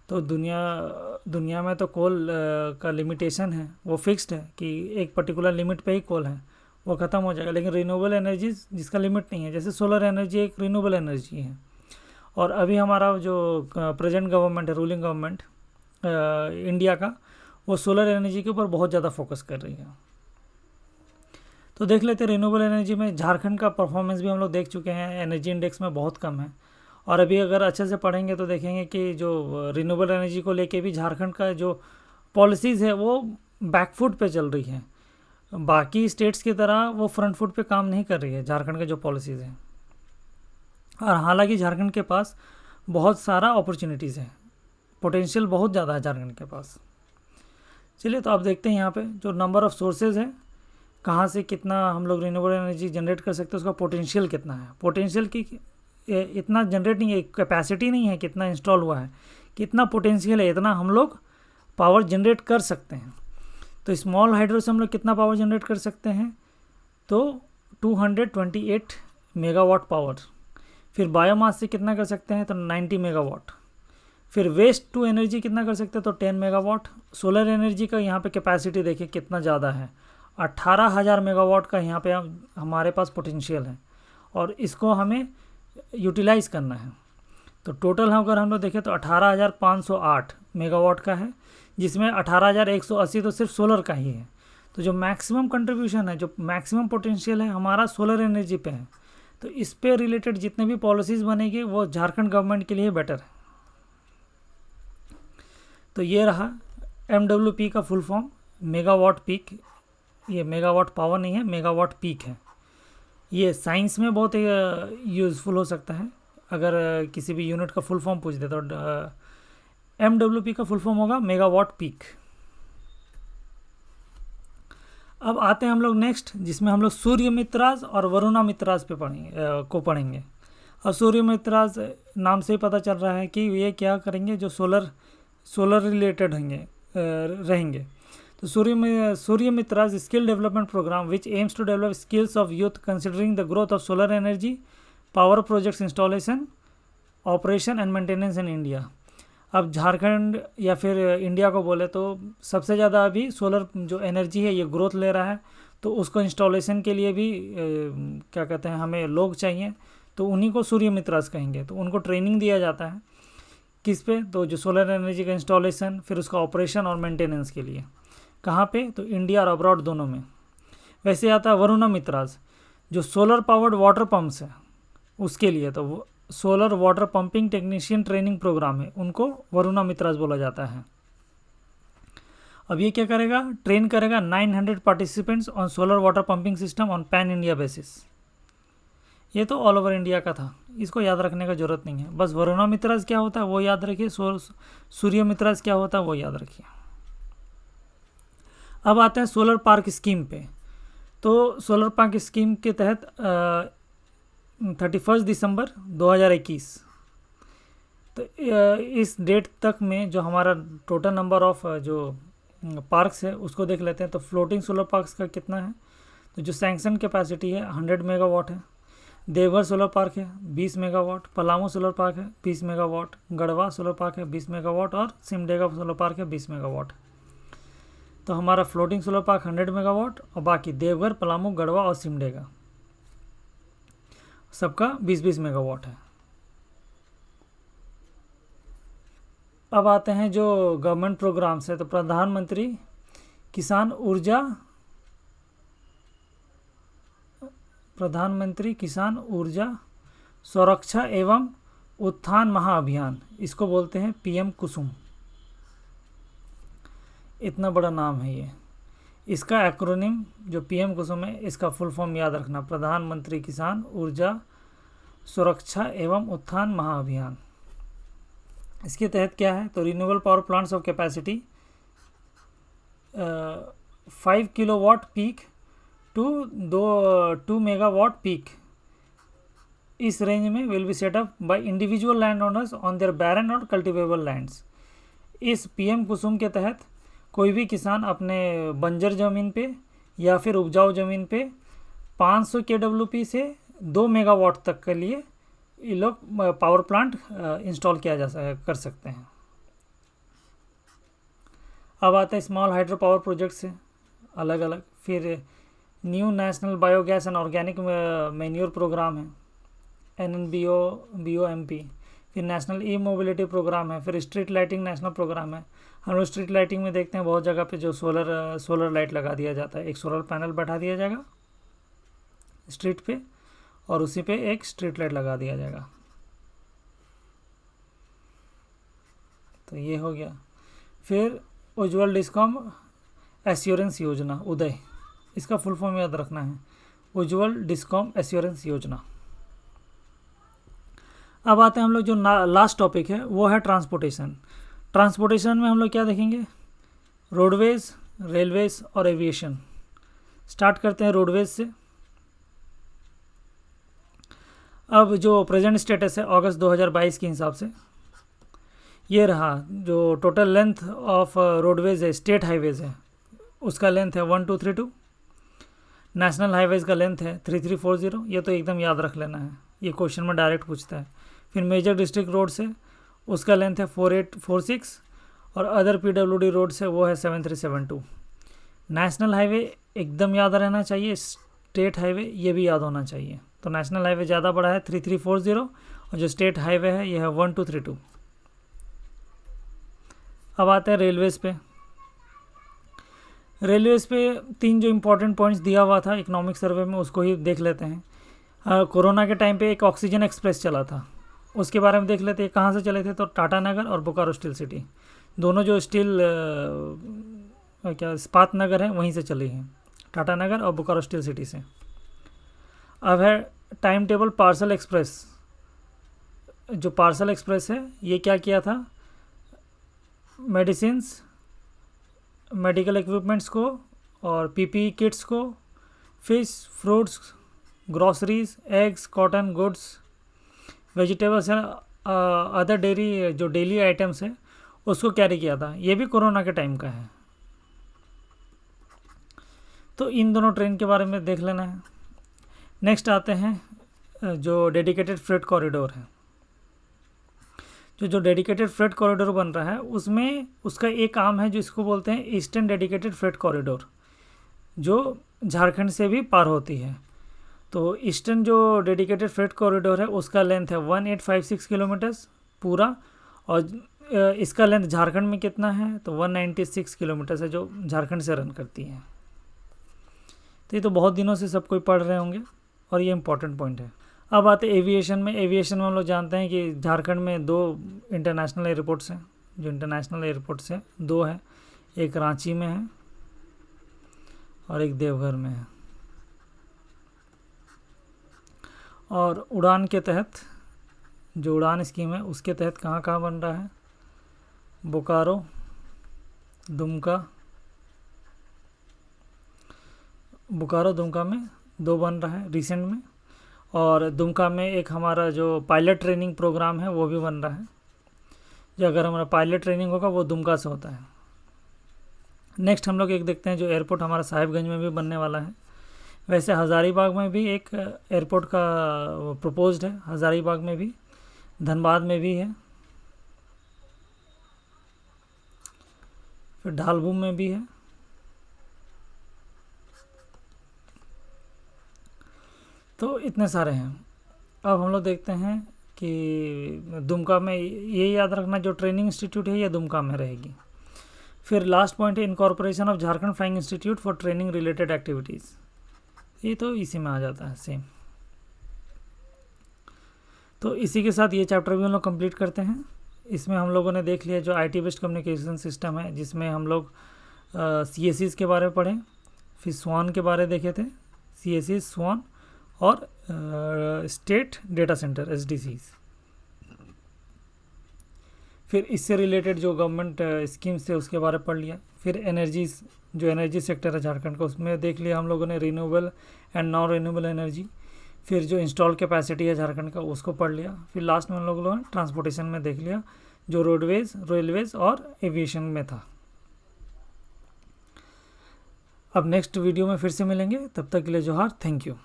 तो दुनिया में तो कोल का लिमिटेशन है, वो फिक्स्ड है कि एक पर्टिकुलर लिमिट पे ही कोल है, वो ख़त्म हो जाएगा। लेकिन रिन्यूएबल एनर्जीज जिसका लिमिट नहीं है, जैसे सोलर एनर्जी एक रिन्यूएबल एनर्जी है। और अभी हमारा जो प्रेजेंट गवर्नमेंट है, रूलिंग गवर्नमेंट इंडिया का, वो सोलर एनर्जी के ऊपर बहुत ज़्यादा फोकस कर रही है। तो देख लेते हैं रिन्यूएबल एनर्जी में झारखंड का परफॉर्मेंस भी हम लोग देख चुके हैं, एनर्जी इंडेक्स में बहुत कम है। और अभी अगर अच्छे से पढ़ेंगे तो देखेंगे कि जो रिन्यूएबल एनर्जी को लेके भी झारखंड का जो पॉलिसीज़ है वो बैकफुट पे चल रही है। बाकी स्टेट्स की तरह वो फ्रंट फुट पे काम नहीं कर रही है झारखंड के जो पॉलिसीज़ हैं। और हालांकि झारखंड के पास बहुत सारा अपॉर्चुनिटीज़ है, पोटेंशियल बहुत ज़्यादा है झारखंड के पास। चलिए, तो आप देखते हैं यहाँ पे जो नंबर ऑफ़ सोर्सेज है, कहाँ से कितना हम लोग रिन्यूएबल एनर्जी जनरेट कर सकते हैं, उसका पोटेंशियल कितना है। पोटेंशियल की इतना जनरेट नहीं है, कैपेसिटी नहीं है कितना इंस्टॉल हुआ है, कितना पोटेंशियल है, इतना हम लोग पावर जनरेट कर सकते हैं। तो स्मॉल हाइड्रो से हम लोग कितना पावर जनरेट कर सकते हैं, तो 228 मेगावाट पावर। फिर बायोमास से कितना कर सकते हैं, तो 90 मेगावाट। फिर वेस्ट टू एनर्जी कितना कर सकते हैं, तो 10 मेगावाट। सोलर एनर्जी का यहाँ पे कैपेसिटी देखिए कितना ज़्यादा है, 18,000 मेगावाट का यहाँ पे हमारे पास पोटेंशियल है। और इसको हमें यूटिलाइज़ करना है। तो टोटल अगर हम लोग देखें तो 18,508 मेगावाट का है, जिसमें 18,180 तो सिर्फ सोलर का ही है। तो जो मैक्सिमम कंट्रीब्यूशन है, जो मैक्सिमम पोटेंशियल है, हमारा सोलर एनर्जी पे है। तो इस पे रिलेटेड जितने भी पॉलिसीज़ बनेगी वो झारखंड गवर्नमेंट के लिए बेटर है। तो ये रहा MWP का फुल फॉर्म, मेगावाट पीक। ये मेगावाट पावर नहीं है, मेगावाट पीक है। ये साइंस में बहुत यूज़फुल हो सकता है। अगर किसी भी यूनिट का फुल फॉर्म पूछ दे तो MWP का फुल फॉर्म होगा मेगावाट पीक। अब आते हैं हम लोग नेक्स्ट, जिसमें हम लोग सूर्य मित्राज और वरुणा मित्राज पे पढ़ेंगे। और सूर्य मित्राज नाम से ही पता चल रहा है कि ये क्या करेंगे, जो सोलर रिलेटेड रहेंगे। तो सूर्य मित्राज skill development programme which aims to develop skills of youth considering the growth of solar energy power projects installation operation and maintenance in India. अब झारखंड या फिर इंडिया को बोले तो सबसे ज़्यादा अभी सोलर जो एनर्जी है ये ग्रोथ ले रहा है। तो उसको इंस्टॉलेशन के लिए भी क्या कहते हैं, हमें लोग चाहिए। तो उन्हीं को सूर्य मित्राज कहेंगे। तो उनको ट्रेनिंग दिया जाता है किस पे, तो जो सोलर एनर्जी का इंस्टॉलेशन, फिर उसका ऑपरेशन और मेंटेनेंस के लिए। कहाँ पे, तो इंडिया और अब्रॉड दोनों में। वैसे आता है वरुणा मित्राज, जो सोलर पावर्ड वाटर पम्प्स है उसके लिए। तो वो solar water pumping technician training programme है, उनको वरुणा मित्राज बोला जाता है। अब ये क्या करेगा, ट्रेन करेगा 900 participants on solar water pumping system on pan India basis. ये तो ऑल ओवर इंडिया का था, इसको याद रखने का जरूरत नहीं है। बस वरुणा मित्राज क्या होता है वो याद रखिए, सूर्य मित्राज क्या होता है वो याद रखिए। अब आते हैं सोलर पार्क स्कीम पे। तो सोलर पार्क स्कीम के तहत 31 दिसंबर 2021, तो इस डेट तक में जो हमारा टोटल नंबर ऑफ जो पार्क्स है उसको देख लेते हैं। तो फ्लोटिंग सोलर पार्क्स का कितना है, तो जो सैंक्शन कैपेसिटी है 100 मेगावाट है। देवघर सोलर पार्क है 20 मेगावाट, पलामू सोलर पार्क है 20 मेगावाट, गढ़वा सोलर पार्क है 20 मेगावाट और सिमडेगा सोलर पार्क है 20 मेगावाट। तो हमारा फ्लोटिंग सोलर पार्क 100 मेगावाट और बाकी देवघर, पलामू, गढ़वा और सिमडेगा सबका 20-20 मेगावाट है। अब आते हैं जो गवर्नमेंट प्रोग्राम्स है। तो प्रधानमंत्री किसान ऊर्जा सुरक्षा एवं उत्थान महाअभियान, इसको बोलते हैं PM कुसुम। इतना बड़ा नाम है ये। इसका एक्रोनिम जो PM कुसुम है, इसका फुल फॉर्म याद रखना, प्रधानमंत्री किसान ऊर्जा सुरक्षा एवं उत्थान महाअभियान। इसके तहत क्या है, तो renewable power plants of capacity 5 kilowatt peak to 2 megawatt peak, इस रेंज में will be set up by individual land owners on their barren और कल्टिवेबल लैंड्स। इस PM कुसुम के तहत कोई भी किसान अपने बंजर ज़मीन पे या फिर उपजाऊ ज़मीन पे 500 kWp से 2 मेगावाट तक के लिए ये लोग पावर प्लांट इंस्टॉल कर सकते हैं। अब आते हैं स्मॉल हाइड्रो पावर प्रोजेक्ट से अलग अलग। फिर new national biogas and organic manure programme है NNBO-BOMP। फिर नेशनल ई मोबिलिटी प्रोग्राम है। फिर स्ट्रीट लाइटिंग नेशनल प्रोग्राम है। हम लोग स्ट्रीट लाइटिंग में देखते हैं बहुत जगह पे जो सोलर लाइट लगा दिया जाता है। एक सोलर पैनल बैठा दिया जाएगा स्ट्रीट पे और उसी पे एक स्ट्रीट लाइट लगा दिया जाएगा। तो ये हो गया। फिर उज्ज्वल डिस्कॉम एश्योरेंस योजना, उदय, इसका फुल फॉर्म याद रखना है, उज्ज्वल डिस्कॉम एश्योरेंस योजना। अब आते हैं हम लोग जो लास्ट टॉपिक है वो है ट्रांसपोर्टेशन। ट्रांसपोर्टेशन में हम लोग क्या देखेंगे, रोडवेज, रेलवेज और एविएशन। स्टार्ट करते हैं रोडवेज से। अब जो प्रेजेंट स्टेटस है अगस्त 2022 के हिसाब से ये रहा। जो टोटल लेंथ ऑफ रोडवेज है, स्टेट हाईवेज है, उसका लेंथ है 1232। नेशनल हाईवेज का लेंथ है 3340। ये तो एकदम याद रख लेना है, ये क्वेश्चन में डायरेक्ट पूछता है। फिर मेजर डिस्ट्रिक्ट रोड से उसका लेंथ है 4846 और अदर PWD रोड से वो है 7372। नेशनल हाईवे एकदम याद रहना चाहिए, स्टेट हाईवे ये भी याद होना चाहिए। तो नेशनल हाईवे ज़्यादा बड़ा है 3340, और जो स्टेट हाईवे है ये है 1232। अब आते हैं रेलवेज़ पे। रेलवेज़ पे 3 जो इम्पोर्टेंट पॉइंट्स दिया हुआ था इकोनॉमिक सर्वे में, उसको ही देख लेते हैं। कोरोना के टाइम पे एक ऑक्सीजन एक्सप्रेस चला था, उसके बारे में देख लेते हैं। कहाँ से चले थे, तो टाटा नगर और बोकारो स्टील सिटी, दोनों जो स्टील क्या इस्पात नगर है वहीं से चली हैं, टाटा नगर और बोकारो स्टील सिटी से। अब है टाइम टेबल पार्सल एक्सप्रेस। जो पार्सल एक्सप्रेस है ये क्या किया था, मेडिसिन्स, मेडिकल इक्विपमेंट्स को और पीपीई किट्स को, fish, fruits, groceries, eggs, cotton goods, vegetables and other dairy जो डेली आइटम्स है उसको कैरी किया था। ये भी कोरोना के टाइम का है। तो इन दोनों ट्रेन के बारे में देख लेना है। नेक्स्ट आते हैं जो डेडिकेटेड फ्रेट कॉरिडोर है। जो डेडिकेटेड फ्रेट कॉरिडोर बन रहा है उसमें उसका एक आर्म है जो इसको बोलते हैं ईस्टर्न डेडिकेटेड फ्रेट कॉरिडोर, जो झारखंड से भी पार होती है। तो ईस्टर्न जो डेडिकेटेड फ्रेट कॉरिडोर है उसका लेंथ है 1856 किलोमीटर्स पूरा, और इसका लेंथ झारखंड में कितना है, तो 196 किलोमीटर्स है जो झारखंड से रन करती है। तो ये तो बहुत दिनों से सब कोई पढ़ रहे होंगे और ये इंपॉर्टेंट पॉइंट है। अब आते एविएशन में। एविएशन में हम लोग जानते हैं कि झारखंड में 2 इंटरनेशनल एयरपोर्ट्स हैं। जो इंटरनेशनल एयरपोर्ट्स हैं 2 हैं, एक रांची में है और एक देवघर में है। और उड़ान के तहत जो उड़ान स्कीम है उसके तहत कहाँ कहाँ बन रहा है, बोकारो, दुमका, बोकारो दुमका में 2 बन रहा है रिसेंट में, और दुमका में एक हमारा जो पायलट ट्रेनिंग प्रोग्राम है वो भी बन रहा है। जो अगर हमारा पायलट ट्रेनिंग होगा वो दुमका से होता है। नेक्स्ट हम लोग एक देखते हैं जो एयरपोर्ट हमारा साहिबगंज में भी बनने वाला है। वैसे हज़ारीबाग में भी एक एयरपोर्ट का प्रपोज्ड है, हज़ारीबाग में भी, धनबाद में भी है, फिर ढालभूम में भी है। तो इतने सारे हैं। अब हम लोग देखते हैं कि दुमका में, ये याद रखना जो ट्रेनिंग इंस्टीट्यूट है ये दुमका में रहेगी। फिर लास्ट पॉइंट है incorporation of Jharkhand flying institute for training related activities, ये तो इसी में आ जाता है सेम। तो इसी के साथ ये चैप्टर भी हम लोग कंप्लीट करते हैं। इसमें हम लोगों ने देख लिया जो आईटी बेस्ड कम्युनिकेशन सिस्टम है, जिसमें हम लोग CSEs के बारे में पढ़े, फिर स्वान के बारे देखे थे, CSEs, स्वान और स्टेट डेटा सेंटर SDCs। फिर इससे रिलेटेड जो गवर्नमेंट स्कीम्स थे उसके बारे में पढ़ लिया। फिर एनर्जीज, जो एनर्जी सेक्टर है झारखंड का, उसमें देख लिया हम लोगों ने renewable and non renewable energy. फिर जो इंस्टॉल कैपेसिटी है झारखंड का उसको पढ़ लिया। फिर लास्ट में हम लोगों ने ट्रांसपोर्टेशन में देख लिया जो रोडवेज, रेलवेज और एविएशन में था। अब नेक्स्ट वीडियो में फिर से मिलेंगे, तब तक के लिए जोहार, थैंक यू।